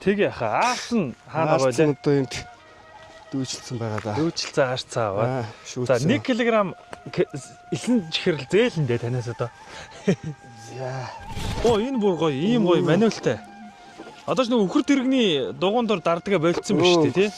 Тэгээ яхаа аарц нь хаана байгаа вэ? Одоо энд дүүжилсэн байгаа да. Дүүжилсэн аарц аваад. За 1 кг элэн чихрэл зээлэндээ танаас одоо. Яа. Оо энэ бүр гоё, ийм гоё маниултай. Одоо ч нэг өхөр дэргэний дугуун дор дардгаа болцсон биз дээ тий.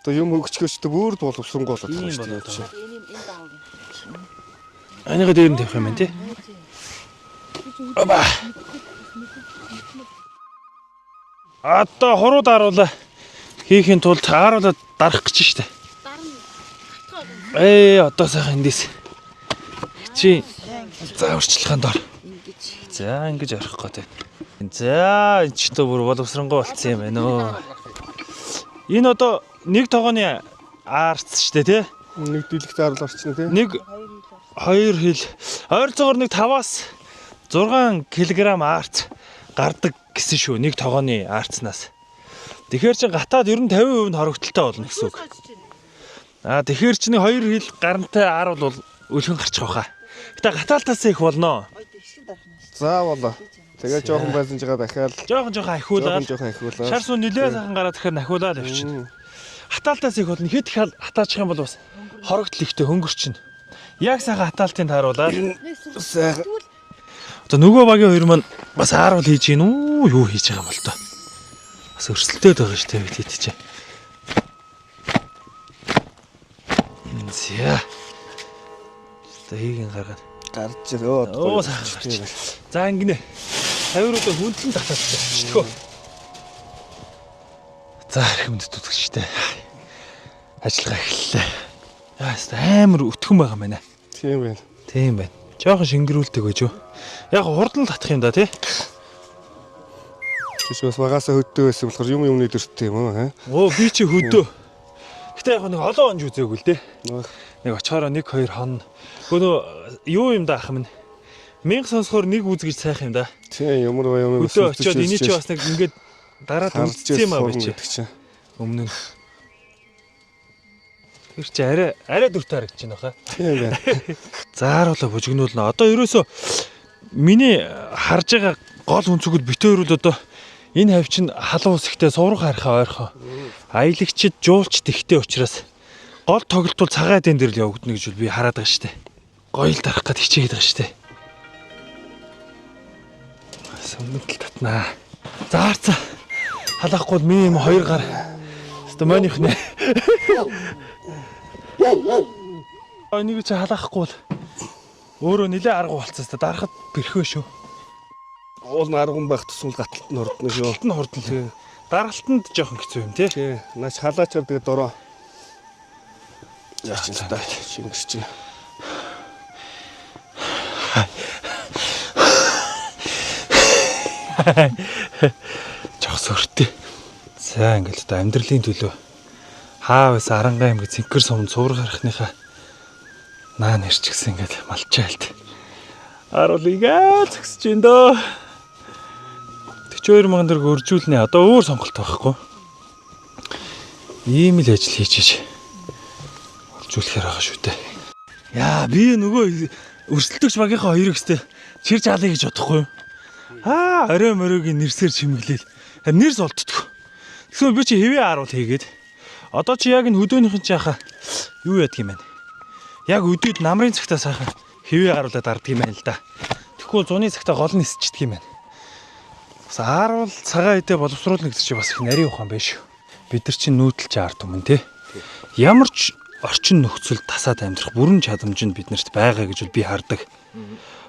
Одоо юм өгчгөөч бүр боловсронгуй болоод байна шүү дээ. Аныга дээр нь тавих юм байна тий. Аба. Одоо хурууд ааруулаа хийхин тулд ааруулаад дарах гэж штэ. Одоо сайхан эндээс. Чи за урчлахын дор. За ингэж орох гэдэг. За энэ ч то бүр боловсронгуй болцсон юм байна өө. Энэ одоо нэг тогооны аарц штэ тий. Нэг дэлгт ааруул орчихно тий. Нэг 2 хил ойролцоогоор нэг 5-аас 6 кг аарц гардаг гэсэн шүү нэг тогооны аарцнаас. Тэгэхээр чи гатаад ер нь 50% нь хорогдолтой болно гэсэн үг. Тэгэхээр чи нэг 2 хил гарантай ааруул бол өлгөн гарчих واخа. Гэтэ гатаалтаас их болно. За болоо. Тэгээ жоохон байсан жигээ дахиад жоохон ахиулаад шар суу нилээ сайхан гараад дахиад ахиулаад явчихна. Хатаалтаас их болно. Хэд их хатаачих юм бол бас хорогдол ихтэй хөнгөрчин. Яг сайхан хатаалтыг тааруулаад сайхан. Одоо нөгөө багийн хоёр маань бас ааруул хийж гин үү юу хийж байгаа юм бол тоо. Бас өрсөлдөд байгаа шүү дээ бид чи. Зя. Одоо хийгэн гаргаад гарч ирөө. За ингэнэ. 50 руу хүндлэн татаачих шүү дээ. За хүнд түтгэжтэй. Ажиллагаа эхэллээ. Яаста амар өтгөн байгаа мэнэ. Тийм байна. Тийм байна. Жохон шингэрүүлдэг байж юу. Яг хурдан татах юм да тий. Чи бас багасаа хөдөө байсан болохоор юмны дөрттэй юм аа. Оо би чи хөдөө. Гэтэ яг нэг олон онж үзээгүй л дээ. Нэг очихороо 1-2 хон. Гönөө юу юм да ах минь. 1000 сонсохоор нэг үзгэж сайх юм да. Тийм ямар гоё юм. Хөдөө очиод эний чи бас нэг ингээд дараад үзсэн юм аа би чи. Өмнө нь. Тэр чи арай дүртэй харагдаж байна хаа. Тийм байна. Зааруулаа бүжигнүүлнэ. Одоо ерөөсөө миний харж байгаа гол өнцгүүд битээ өрөөл одоо энэ хавь чинь халуун үсгтэй сувраг харахаа ойрхон. Аялагчид жуулчд ихтэй учраас гол тоглолт бол цагаан эдэн дээр л явагдана гэж би хараад байгаа штэ. Гоё л дарах гээд хичээгээд байгаа штэ. Сүмдэл татнаа. Заарцаа. Халахгүй ми юм 2 гар. Өстө манийх нэ. Энийг чи халахгүй бол өөрөө нилээ арга болцсон та дарахад бэрхвэ шүү. Уул нь арган байх тусвал гаталт нь хордно шүү. Гаталт нь хордно. Даргалтанд жоохон хэцүү юм тий. Тий. Нааш халаачаар тэгээ дороо. Яач энэ та шингэрч чинь. Жогс өртөө. За ингээл одоо амьдралын төлөө хаавс Арангаа аймаг Цэнхэр сумд сувраг харахныхаа наа нэрч гисэн ингээд малчаалт. Аруулыгаа зөксөж ин дөө. 42,000 төгрөг өржүүлнэ. Одоо өөр сонголт байхгүй. Ийм л ажил хийж өржүүлэхээр байгаа шүү дээ. Яа би нөгөө өрсөлдөгч багийнхаа хоёрыг өстэй чирж алъя гэж бодохгүй юу? Орой моройгийн нэрсээр чимэглээл. Нэрс олддгоо. Тэгвэл би чи хэвээ ааруул хийгээд. Одоо чи яг энэ хөдөөнийхэн чи яхаа юу яадаг юм бэ? Яг өдөөд намрын цагтаа сайхан хэвээ ааруулаад дарддаг юм байна л да. Тэгэхгүй зуны цагтаа гол нь эсчдэг юм байна. Бас ааруул цагаан эдээ боловсруулна гэдэг чи бас их нарийн ухаан байж шүү. Бид нар чинь нүүдэлч ард түмэн тий. Ямар ч орчин нөхцөл тасаад амьдрах бүрэн чадамж нь биднэрт байгаа гэж би хардаг.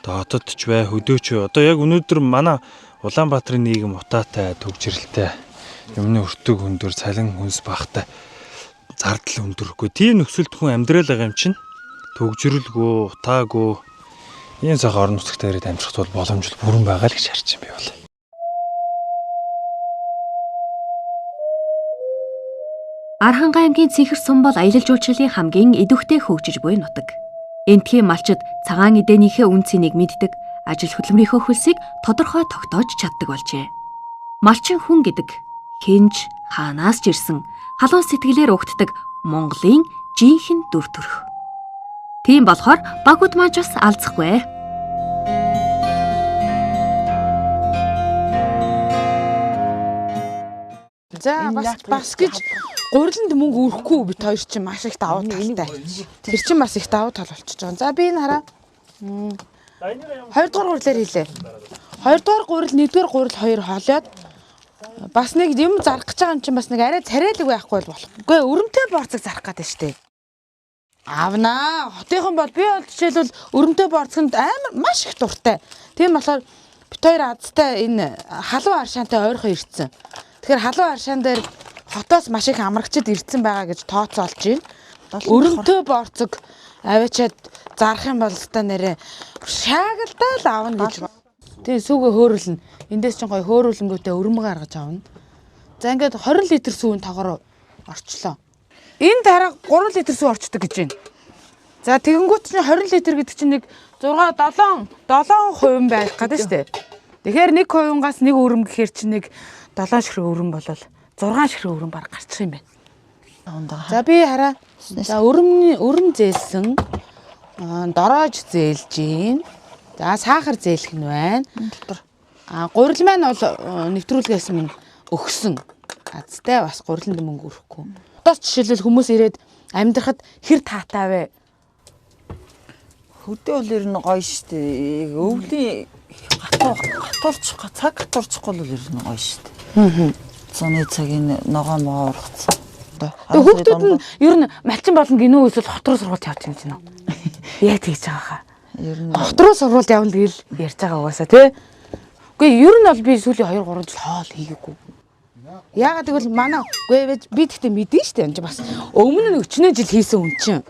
Одоо хотод ч бай, хөдөөч бай. Одоо яг өнөөдөр манай Улаанбаатарын нийгэм утаатай, төвчрэлтэй, юмны өртөг өндөр, цалин хүнс багтай, зардал өндөргүй. Тийм нөхцөлд хүн амьдрал байгаа юм чинь төгжрөлгүй, утаагүй. Ийм цагаан орон нутагт ирээд амьдрахт бол боломжтой бүрэн байгаа л гэж харж юм би бол. Архангай аймгийн Цэнхэр сум бол аялал жуулчлалын хамгийн идэвхтэй хөгжиж буй нутаг. Энтхийн малчид цагаан эдээнийхээ үнцнийг мэддэг, ажил хөдөлмөрийнхөө хөлсийг тодорхой тогтоож чаддаг болжээ. Малчин хүн гэдэг хинж хаанаас ч ирсэн халуун сэтгэлээр угтдаг Монголын жинхэнэ дүр төрх. Тийм болохоор багууд маань ч бас алзахгүй. За бас гэж гуриланд мөнгө өрөхгүй бит хоёр чинь маш их давуу талтай. Тэр чинь бас их давуу тал болчихж байгаа. За би энэ хараа. 2 дугаар гурилаар хийлээ. 2 дугаар гурил, 1 дугаар гурил хоёр хоолоод бас нэг юм зарах гэж байгаа юм чинь бас нэг арай царайлаг байхгүй бол болохгүй. Өрөмтэй борцог зарах гэдэг штеп. Авнаа. Хотынхон бол би бол жишээлбэл өрөмтэй борцогт амар маш их дуртай. Тийм болохоор бит хоёр азтай энэ халуун аршаантай ойрхон ирсэн. Тэгэхээр халуун аршаан дээр хотоос маш их амрагчид ирсэн байгаа гэж тооцоолж байна. Өрөмтэй борцог аваачаад зарах юм бол та нэрээ шаагалтаа л аавна гэж. Тэгээ сүүгээ хөөрүүлнэ. Эндээс ч гоё хөөрүүлэнгүүтээ өрөмгөө гаргаж аавна. За ингээд 20 литр сүүн тоогоор орчлоо. Энэ дараа 3 литр сүү орчдөг гэж байна. За тэгэнгүүт чинь 20 литр гэдэг чинь нэг 7% байх гэдэг шүү дээ. Тэгэхээр 1%-аас 1 өрөм гэхээр чинь нэг 7 ширхэг өрөм болол 6 ширхэг өрөм баг гарчих юм байна. За би хараа. За өрөм зээлсэн. Дороож зээлж гин. За сахар зээлэх нь байна. Гурил маань бол нэвтрүүлгээс минь өгсөн. Азтай бас гуриланд мөнгө өрөхгүй. Одоо жишээлбэл хүмүүс ирээд амьдрахад хэр таатай вэ? Хөдөө бол ер нь гоё штэ. Өвлийн цаг хатуурчихгүй бол ер нь гоё штэ. Цоны цагийн ногоо могоо ургацсан. Тэгээ хүүхдүүд нь ер нь малчин болон гинөө эсвэл хот руу сургууль явж юм чинь үү? Яг тэгж байгаа хаа. Ер нь хот руу сургууль явна гэж ярьж байгаа угаасаа тий. Үгүй ер нь бол би сүүлийн 2 3 жил хоол хийгээгүй. Яагаад гэвэл манай үгүй би тэгтээ мэдэн штэ энэ бас өмнө нь өчнөө жил хийсэн хүн чинь.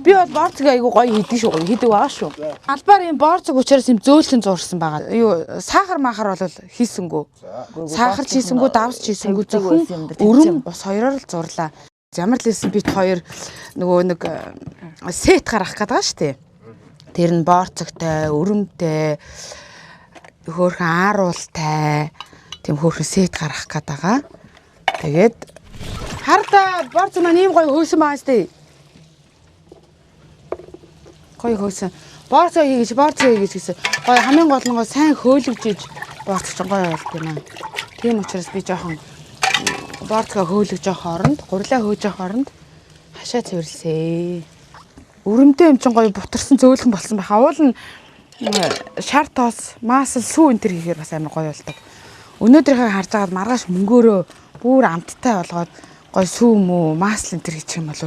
Би бол борцог айгу гоё хийдэг шүү. Хийдэг байгаа шүү. Албаар юм борцог учраас юм зөөлхөн зуурсан байгаа. Юу сахар махар бол хийсэнгүү. Сахар ч хийсэнгүү, давс ч хийсэнгүү зөвхөн өрөм бас хоёроор л зурлаа. Ямар л хэлсэн бит хоёр нөгөө нэг сет гарах гэдэг байгаа шүү. Тэр нь борцогтой, өрөмтэй, хөөрхөн ааруултай, тийм хөөрхөн сет гарах гэдэг байгаа. Тэгээд харда борцог маань ийм гоё хөөсөн байгаа шүү. Гоё хөөсөн. Борцоо хийгээч гэсэн. Гоё хамгийн гол нь сайн хөөлөгжиж борцоо ч гоё болт юм аа. Тийм учраас би жоохон борцоо хөөлөж явах оронд, гурлаа хөөж явах оронд хашаа цэвэрлсээ. Өрөмтэй юм чин гоё бутарсан зөөлхөн болсон байхаа. Уул нь шар тоос, маасл сүү энэ төр хийхээр бас амар гоё болдог. Өнөөдрийнхээ харж байгаад маргааш мөнгөөрөө бүр амттай болгоод гоё сүү мүү, маасл энэ төр хийчих юм бол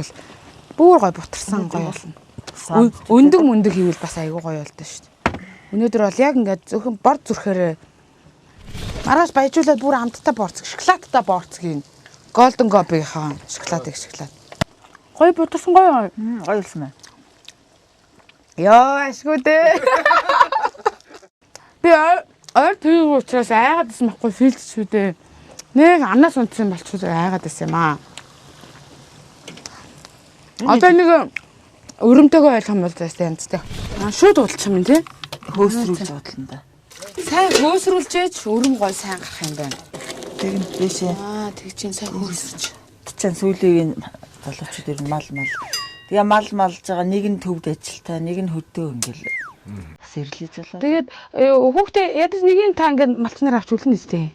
бүр гоё бутарсан гоё болно. Өндөг мөндөг хийвэл бас айгүй гоё болдог шүү дээ. Өнөөдөр бол яг ингээд зөвхөн бор зүрхээр маргааш баяжуулаад бүр амттай борцог, шоколадтай борцгийн Golden Gobi-ийн шоколад. Гоё бутарсан гоё болсон байна. Яа, ашгүй дээ. Би ойр төвөө учраас айгаад исэн байхгүй филч шүү дээ. Нэг анаас унтсан болчихвол айгаад исэн юм аа. Одоо нэг өрөмтэйгөө ойлгох юм бол заастаа янзтай. Шууд уулчих юм тий. Хөөсрүүлж бодлоо да. Сайн хөөсрүүлжээч өрөм гой сайн гарах юм байна. Тэгэн дэшээ. Тэг чинь сайн хөөсрч. Тичэн сүүлийн залуучууд ер нь мал. Тэгээ малж байгаа нэг нь төвд ажилтаа, нэг нь хөдөө ингээл бас ирлээж болоо. Тэгээд хүүхдээ ядаж нэг нь та ингээд малчнаар авч үлдэн нэстэй.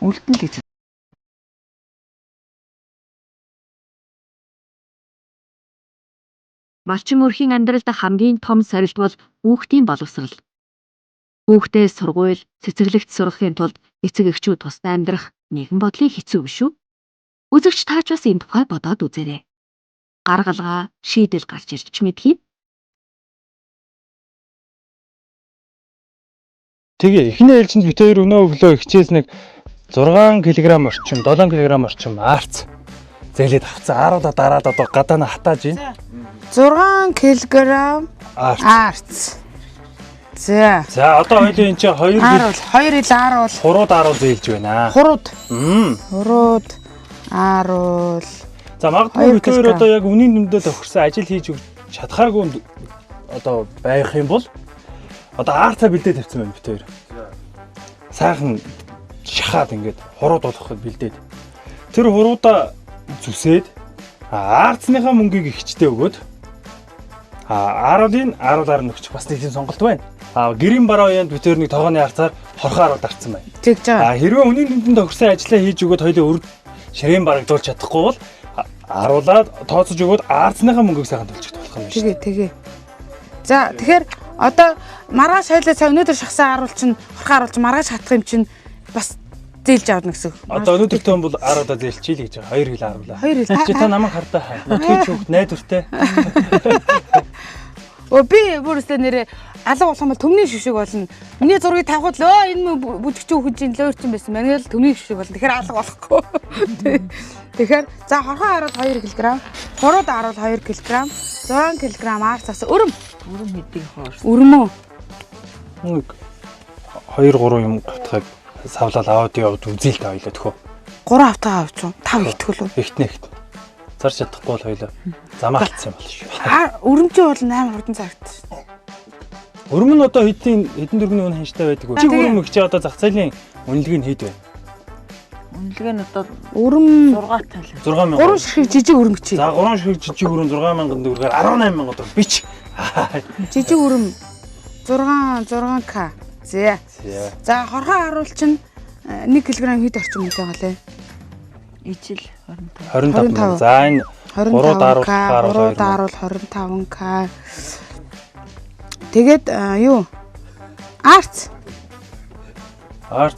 Үлдэн л гэж. Малчин өрхийн амьдралд хамгийн том сорилт бол хүүхдийн боловсрол. Хүүхдээ сургууль, цэцэрлэгт сургахын тулд эцэг эхчүүд тусдаа амьдрах нэгэн бодлын хэцүү биш үү? Үзэгч таач бас энэ тухай бодоод үзээрэй. Гаргалгаа, шийдэл гарч ирч мэдхий. Тэгээ эхний ээлжинд бит хоёр өнөө өглөө хичээс нэг 6 кг орчим, 7 кг орчим арц зээлээд авцсан. Аруудаа дараад одоо гадаана хатааж байна. 6 кг арц. За одоо хоёул энэ чинь 2 ил ааруул. Хурууд ааруул зээлж байна. Хурууд ааруул. За магадгүй бид хоёр одоо яг үнийн дүндээ тохирсон ажил хийж өгч чадхааргүй одоо байх юм бол одоо арцаа бэлдээд тавьсан байна бид хоёр. Сайхан шахаад ингээд хурууд болгоход бэлдээд. Тэр хуруудаа зүсээд арцныхаа мөнгийг ихчтэй өгөөд ааруулын ааруулаар нөхч бас нэг тийм сонголт байна. Гэрийн бараа уянд бид хоёр нэг тогооны арцаар хорхоо арууд арцсан байна. Тэгж байгаа. Хэрвээ өнөө нүдэнд тохирсон ажлаа хийж өгөөд хоёулаа өрд ширээн барагдуулж чадахгүй бол аруулаад тооцож өгөөд арцныхаа мөнгөийг сайхан төлж болох юм шүү. Тэгээ. За тэгэхээр одоо маргааш хоёлаа сая өнөөдөр шахсан аруул чинь хорхоо аруул чинь маргааш хатах юм чинь бас зээлж авна гэсэн. Одоо өнөөдөр том бол аруудаа зээлчил гэж байгаа. 2 хил аруулаа. 2 хил. Чи та намайг хардаа. Өтгөж хүүхд найдвартай. Би бүрсээ нэрээ алга болох юм бол төмний шившиг болно. Миний зургийг тавхад л энэ бүдгч хүүхэд чинь лөөрчин байсан. Манай л төмний шившиг болно. Тэгэхээр алга болохгүй. Тэгэхээр за хорхоо аруул 2 кг, хурууд аруул 2 кг, 6 кг арцаас өрөм хэдийг хоорс. өрмөө. 2-3 юм гатхаг савлал аваад яваад үзээлтэй хоёлоо төхөө. 3 автаа авч 5 итгэл үү? Ихтнэ. Зарч чадахгүй бол хоёлоо замаа алдсан юм бол шүү. Өрөмчөө бол 8 хурдан цагт. Өрөм нь одоо хэдийн дөрвийн үн ханштай байдаг үү? Чи өрөм чи одоо зах зээлийн үнэлгээ нь хэд вэ? Үнэлгээ нь одоо Өрөм 6 тал. 6000. 3 ширхэг жижиг өрөм гэж. За 3 ширхэг жижиг өрөм 6000 төгрөгөөр 18000 төгрөг бич. Жижиг өрөм 6k. За хорхоо аруул чинь 1 кг хэд орчим үнэтэй галээ? Ижил 25. За энэ 3 аруул 25k. Тэгээд юу? Арц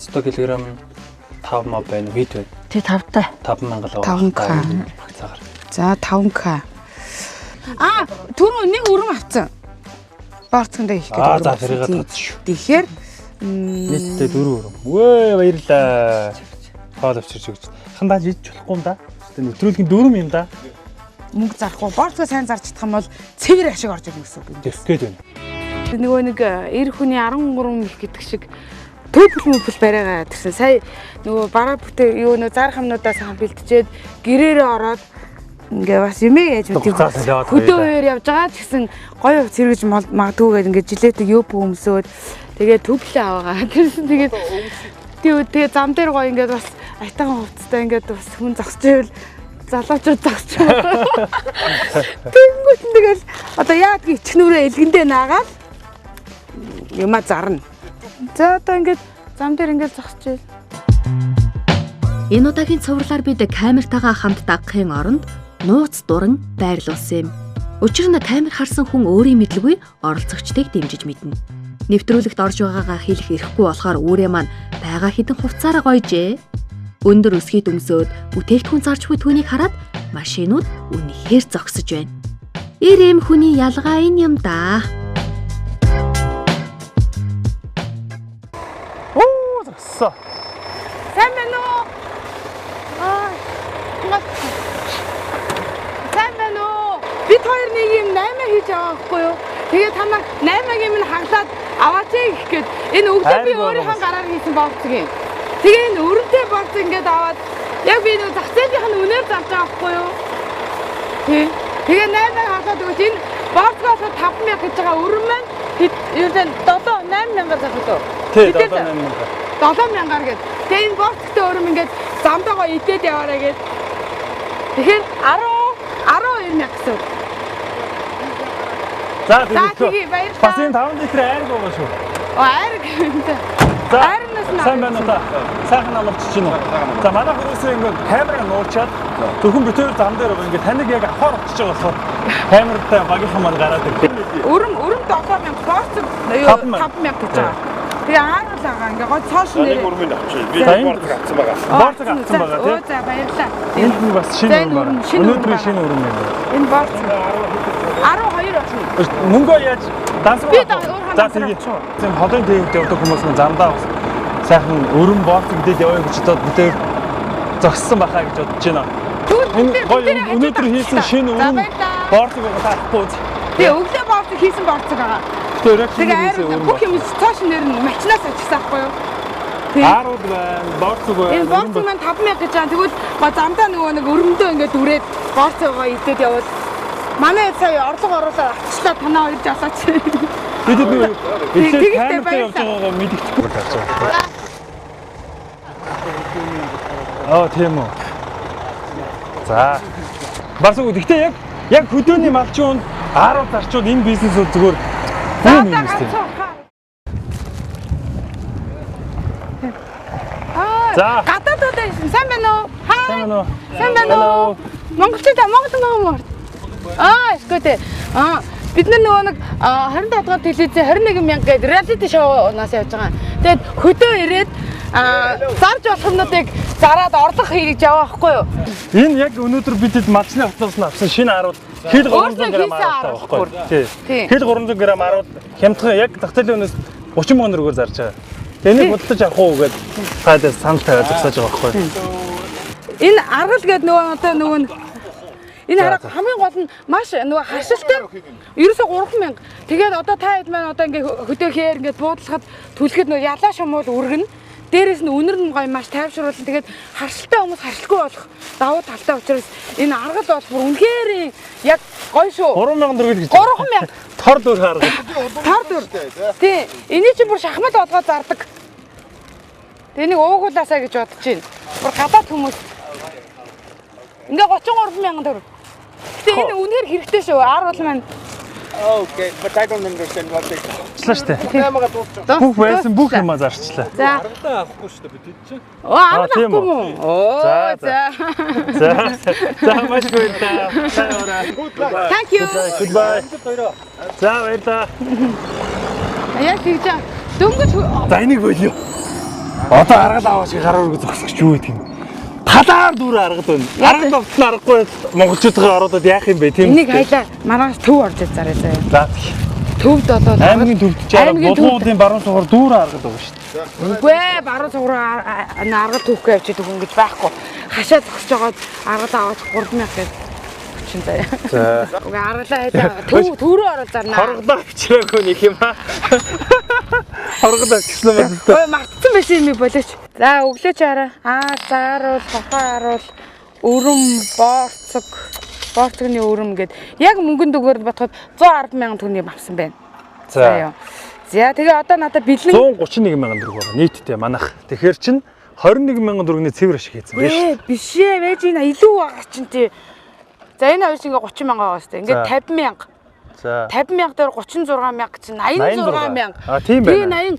одоо килограмм 5 маа байна. Хэд вэ? Тэ 5-тай. 5000 л 5k. Цагаар. За 5k. Түрүү нэг өрөм авцсан. Борцгондоо их гэдэг. За тэрийг тооцсон шүү. Тэгэхээр нийтдээ 4 өрөм. Өө баярлаа. Хоол авчирч өгч. Хандаж идэж болохгүй юм да. Нэвтрүүлгийн дөрөм юм да. Мөнгө зарахгүй. Борцгоо сайн зарж чадах юм бол цэвэр ашиг орж ирнэ гэсэн үг юм. Тэгэх гээд байна. Нөгөө нэг эр хүний 13 их гэдэг шиг төвлөл бариагаа тэрсэн. Сая нөгөө бараа бүтээ юу нөө зарах юмнуудаа сайхан бэлтжээд гэрээрээ ороод ингээ бас юмээ яаж үгүй. Хөдөө үеэр явж байгаа ч гэсэн гоё хувц хэрэгж магадгүй ингээд жилетэг юу бөөмсөөд тэгээд төвлөө аваагаа. Тэрсэн тэгээд зам дээр гоё ингээд бас айтайхан хувцтай ингээд бас хүн зогсож ивэл залуучууд зогсож байгаа. Тэнгүүт нь тэгэл одоо яадаг ичгнүүрээ элгэндээ наагаад юма зарна. За одоо ингээд зам дээр ингээд зогсож ийл. Энэ удаагийн цувралаар бид камертайгаа хамт дагахын оронд нууц дуран байрлуулсан юм. Учир нь камер харсан хүн өөрийн мэдлгүй оролцогчдыг дэмжиж мэднэ. Нэвтрүүлэгт орж байгаагаа хэлэх эрхгүй болохоор үүрээ маань байгаа хідэн хувцаараа гоёжээ. Өндөр өсгий дүмсөөд бүтээгдэхүүн зарж буй түүнийг хараад машинууд үнэхээр зогсож байна. Эрэм хүний ялгаа энэ юм да. Зогссоо. Сайн байна уу? Сайн байна уу? Бид хоёр нэг юм 8 хийж байгаа байхгүй юу? Тэгээд та нар 8-ыг минь хаглаад аваач гэх гээд энэ өвдөө би өөрийнхөө гараар хийсэн болцог юм. Тэгээ энэ өрөнтэй болцог ингээд аваад яг би нэг зах зээлийнх нь үнээр зарж байгаа байхгүй юу? Тэгээ 8-ыг хаглаад өгөөч энэ болцгоос 5000 гэж байгаа өрөн маань юу вэ? 8,000 зарах уу? Тий 7,000. 7,000-аар гээд. Тэгээ энэ болцогтой өрөм ингээд замдагаа идээд яваарай гээд. Тэгэхээр 12,000 гэсэн. За тэгээ баярлалаа. бас энэ 5 литр айрг байгаа шүү. Айрг. За айрнаас нь сайн байна уу та? Сайхан амарч чинь уу? За манай хүмүүсээ ингээд камераа нуурчаад зөвхөн битээр зам дээр байгаа ингээд таныг яг авахар очиж байгаа болохоор камертай багийнхан маань гараад ирлээ. Өрөм 7,000 болцог 5,000 гэж байгаа. Тэгээ ааруулаагаа ингээ гоо цоош нэр. Өрмөнд авчих. Би борцог авсан байгаа. Борцог авсан байгаа тийм. За баярлалаа. Энд нь бас шинэ өрөм байна. Өнөөдрийн шинэ өрөм байна. Энэ болцог 12 очно. Мөнгөө яаж дансаа. Би өөр за тэгээ. Зэн холын дээгт явдаг хүмүүс нь замдаа сайхан өрөм борцог дээд яваа гэж бодоод бүтээр зогссон бахаа гэж бодож байна. Энэ гоё өнөөдөр хийсэн шинэ өрөм борцог байгаа таахгүй. Би өглөө борцог хийсэн борцог байгаа. Тэгээ бүх юм цааш нэр нь мачнаас очсон байхгүй юу? Аарууд байна, борцог байна. Энэ борцог маань 5,000 гэж байгаа. Тэгвэл замдаа нөгөө нэг өрөмдөө ингээд үрээд борцогоо идээд явал манай сая орлого оруулаад авчлаа танаа хоёр жаалаач. Бид нэг эхлээд камертай явж байгаагаа мэдчихгүй тааж байгаа. Тийм үү. За. Барсаг гэхдээ яг хөдөөний малчууд 10 зарчууд энэ бизнесүүд зүгээр юм юм шүү дээ. За. Гадаадууд байсан. Сайн байна уу? Сайн байна уу? Сайн байна уу? Монголчууд Монгол. Эсвэл бид нөгөө нэг 25 дахь телевизээ 21 мянга гэдэг реалити шоунаас явж байгаа. Тэгээд хөдөө ирээд зарж болох юмнуудыг зараад орлох хийж яваа байхгүй юу? Энэ яг өнөөдөр бидэд малчны автобус авсан шинэ харуул хэл 300 г аваад байхгүй юу? Тий. Хэл 300 г харуул хямдхан яг дахталын өнөөс 30 мянга төгрөгөөр зарж байгаа. Энийг худалдаж авах уу гэдээ таад санал тавиад зогсоож байгаа байхгүй юу? Энэ аргал гэдэг нөгөө энэ хараа хамгийн гол нь маш нөгөө харшилтай. Ерөөсө 3000. Тэгээд одоо та хэд маань одоо ингээ хөдөөхээр ингээ буудлахад түлхэхэд нөгөө ялаа шумуул үргэн. Дээрээс нь үнэр нь гоё маш тайвшруулсан. Тэгээд харшилтай хүмүүс харшилгүй болох давуу талтай учраас энэ аргал бол бүр үнэхээр яг гоё шүү. 3000 төгрөг гэж. 3000. Тор дүр харгал. Тор дүр. Тий. Эний чинь бүр шахмал бодгоо зардаг. Тэнийг уугуулаасаа гэж бодож байна. Бүр гадаад хүмүүс ингээ 33,000 төгрөг. Гэтэ энэ үнээр хэрэгтэй шүү. Аргал маань. Okay, but I don't understand what they. Штэ. Бүх байсан бүх юм зарчлаа. За. Аргалаа авахгүй шүү дээ бид чинь. Аргал тийм авахгүй үү? мүү? Оо, за. За маш баярлалаа. Thank you. Goodbye. За баярлалаа. Яг тийж дөнгөж За энийг болио. Одоо аргал аваач гарааргүй зогсчих юу гэдэг юм. Талаар дүр аргал байна. Аргал авсан аргагүй монголчуудын ороод яах юм бэ тийм үү? энийг хайлаа манаас төв орж зараа заяа. За Төвд болоод аймгийн төвд чараа булгуудын баруун сугаар дүүр аргал байгаа шүү дээ. үгүй ээ баруун цуграа аргал түүхгүй явчих хүн гэж байхгүй. Хашаа зогсож байгаад аргал аваач 3000 гэж хүчин заяа. За Уга аргалаа хайлаа төрөө орол зарнаа. хорглоо бичрээгүй нэг юм аа. Хорглоо гэсэн юм байна. Ой мартсан байсан юм болооч. За өглөөч араа. Зааруул, бахааруул, өрөм, борцогны өрөм гэд яг мөнгөнд өгөр бодоход 110,000 төгрөгийг авсан байна. За. За тэгээ одоо надад бэлэн 131,000 төгрөг байгаа нийтдээ манайх. Тэгэхээр чин 21,000 төгрөгийн цэвэр ашиг хийсэн байж. биш ээ вэж энэ илүү байгаа чинь тий. За энэ хоёр ингээ 30,000 байгаа сте. Ингээ 50,000. За 50,000 дээр 36,000 чинь 86,000. Тийм байна.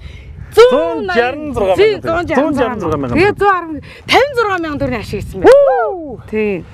166,000. 166,000. Тэгээ 110 56,000 төгрөгийн ашиг хийсэн байна. Тийм.